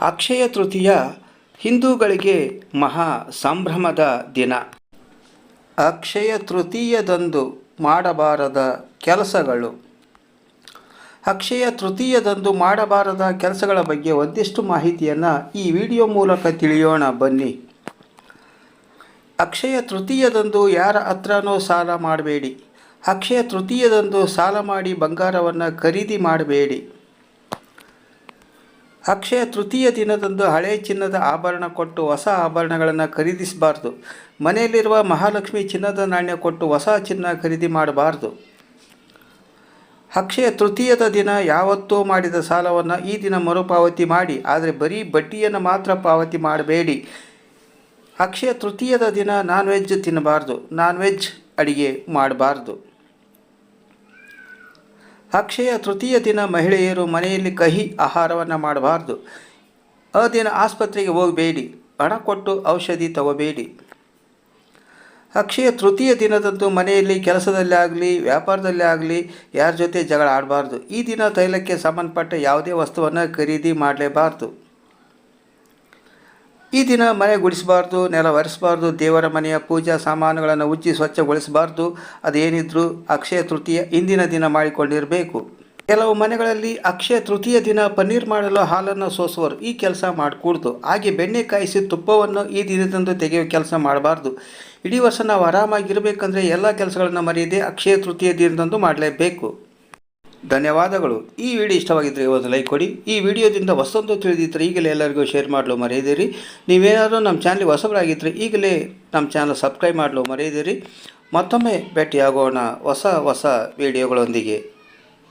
ಅಕ್ಷಯ ತೃತೀಯ ಹಿಂದೂಗಳಿಗೆ ಮಹಾ ಸಂಭ್ರಮದ ದಿನ. ಅಕ್ಷಯ ತೃತೀಯದಂದು ಮಾಡಬಾರದ ಕೆಲಸಗಳು. ಅಕ್ಷಯ ತೃತೀಯದಂದು ಮಾಡಬಾರದ ಕೆಲಸಗಳ ಬಗ್ಗೆ ಒಂದಿಷ್ಟು ಮಾಹಿತಿಯನ್ನು ಈ ವಿಡಿಯೋ ಮೂಲಕ ತಿಳಿಯೋಣ ಬನ್ನಿ. ಅಕ್ಷಯ ತೃತೀಯದಂದು ಯಾರ ಹತ್ರನೂ ಸಾಲ ಮಾಡಬೇಡಿ. ಅಕ್ಷಯ ತೃತೀಯದಂದು ಸಾಲ ಮಾಡಿ ಬಂಗಾರವನ್ನು ಖರೀದಿ ಮಾಡಬೇಡಿ. ಅಕ್ಷಯ ತೃತೀಯ ದಿನದಂದು ಹಳೆ ಚಿನ್ನದ ಆಭರಣ ಕೊಟ್ಟು ಹೊಸ ಆಭರಣಗಳನ್ನು ಖರೀದಿಸಬಾರ್ದು. ಮನೆಯಲ್ಲಿರುವ ಮಹಾಲಕ್ಷ್ಮಿ ಚಿನ್ನದ ನಾಣ್ಯ ಕೊಟ್ಟು ಹೊಸ ಚಿನ್ನ ಖರೀದಿ ಮಾಡಬಾರ್ದು. ಅಕ್ಷಯ ತೃತೀಯದ ದಿನ ಯಾವತ್ತೂ ಮಾಡಿದ ಸಾಲವನ್ನು ಈ ದಿನ ಮರುಪಾವತಿ ಮಾಡಿ, ಆದರೆ ಬರೀ ಬಡ್ಡಿಯನ್ನು ಮಾತ್ರ ಪಾವತಿ ಮಾಡಬೇಡಿ. ಅಕ್ಷಯ ತೃತೀಯದ ದಿನ ನಾನ್ ವೆಜ್ ತಿನ್ನಬಾರ್ದು. ನಾನ್ ವೆಜ್ ಅಡಿಗೆ ಮಾಡಬಾರ್ದು. ಅಕ್ಷಯ ತೃತೀಯ ದಿನ ಮಹಿಳೆಯರು ಮನೆಯಲ್ಲಿ ಕಹಿ ಆಹಾರವನ್ನು ಮಾಡಬಾರ್ದು. ಆ ದಿನ ಆಸ್ಪತ್ರೆಗೆ ಹೋಗಬೇಡಿ. ಹಣ ಕೊಟ್ಟು ಔಷಧಿ ತಗೋಬೇಡಿ. ಅಕ್ಷಯ ತೃತೀಯ ದಿನದಂದು ಮನೆಯಲ್ಲಿ ಕೆಲಸದಲ್ಲಿ ಆಗಲಿ ವ್ಯಾಪಾರದಲ್ಲಿ ಆಗಲಿ ಯಾರ ಜೊತೆ ಜಗಳ ಆಡಬಾರ್ದು. ಈ ದಿನ ತೈಲಕ್ಕೆ ಸಂಬಂಧಪಟ್ಟ ಯಾವುದೇ ವಸ್ತುವನ್ನು ಖರೀದಿ ಮಾಡಲೇಬಾರ್ದು. ಈ ದಿನ ಮನೆ ಗುಡಿಸಬಾರ್ದು, ನೆಲ ಒರೆಸಬಾರ್ದು, ದೇವರ ಮನೆಯ ಪೂಜಾ ಸಾಮಾನುಗಳನ್ನು ಉಜ್ಜಿ ಸ್ವಚ್ಛಗೊಳಿಸಬಾರ್ದು. ಅದೇನಿದ್ರೂ ಅಕ್ಷಯ ತೃತೀಯ ಇಂದಿನ ದಿನ ಮಾಡಿಕೊಂಡಿರಬೇಕು. ಕೆಲವು ಮನೆಗಳಲ್ಲಿ ಅಕ್ಷಯ ತೃತೀಯ ದಿನ ಪನ್ನೀರ್ ಮಾಡಲು ಹಾಲನ್ನು ಸೋಸುವರು. ಈ ಕೆಲಸ ಮಾಡಕೂಡ್ದು. ಹಾಗೆ ಬೆಣ್ಣೆ ಕಾಯಿಸಿ ತುಪ್ಪವನ್ನು ಈ ದಿನದಂದು ತೆಗೆಯುವ ಕೆಲಸ ಮಾಡಬಾರ್ದು. ಇಡೀ ವರ್ಷ ನಾವು ಆರಾಮಾಗಿರಬೇಕಂದ್ರೆ ಎಲ್ಲ ಕೆಲಸಗಳನ್ನು ಮರೆಯದೆ ಅಕ್ಷಯ ತೃತೀಯ ದಿನದಂದು ಮಾಡಲೇಬೇಕು. ಧನ್ಯವಾದಗಳು. ಈ ವಿಡಿಯೋ ಇಷ್ಟವಾಗಿದ್ದರೆ ಒಂದು ಲೈಕ್ ಕೊಡಿ. ಈ ವಿಡಿಯೋದಿಂದ ಹೊಸದೊಂದು ತಿಳಿದಿದ್ದರೆ ಈಗಲೇ ಎಲ್ಲರಿಗೂ ಶೇರ್ ಮಾಡಲು ಮರೆಯದಿರಿ. ನೀವೇನಾದರೂ ನಮ್ಮ ಚಾನಲ್ಗೆ ಹೊಸಬರಾಗಿದ್ದರೆ ಈಗಲೇ ನಮ್ಮ ಚಾನಲ್ ಸಬ್ಸ್ಕ್ರೈಬ್ ಮಾಡಲು ಮರೆಯದಿರಿ. ಮತ್ತೊಮ್ಮೆ ಭೇಟಿಯಾಗೋಣ ಹೊಸ ವಿಡಿಯೋಗಳೊಂದಿಗೆ.